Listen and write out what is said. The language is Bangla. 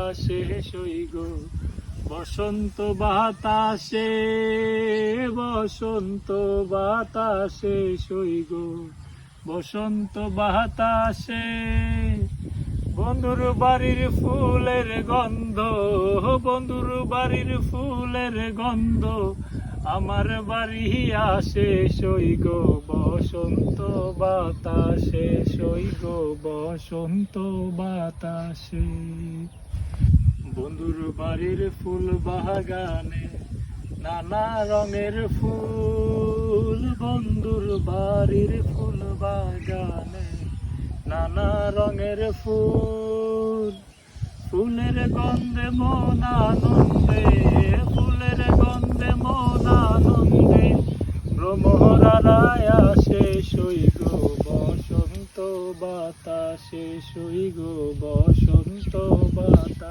বাতাসে সই গো, বসন্ত বাতাসে, বসন্ত বাতাসে সই গো, বসন্ত বাতাসে। বন্ধুর বাড়ির ফুলের গন্ধ, বন্ধুর বাড়ির ফুলের গন্ধ আমার বাড়ি আসে সই গো, বসন্ত বাতাসে সই গো, বসন্ত বাতাসে। বন্ধুর বাড়ির ফুল বাগানে নানা রঙের ফুল, বন্ধুর বাড়ির ফুল বাগানে নানা রঙের ফুল। ফুলের গন্ধে মন আনন্দে, ফুলের গন্ধে মন আনন্দে ভ্রমরায় আসে সই গো, বসন্ত বাতাসে সই গো, বসন্ত বাতাসে।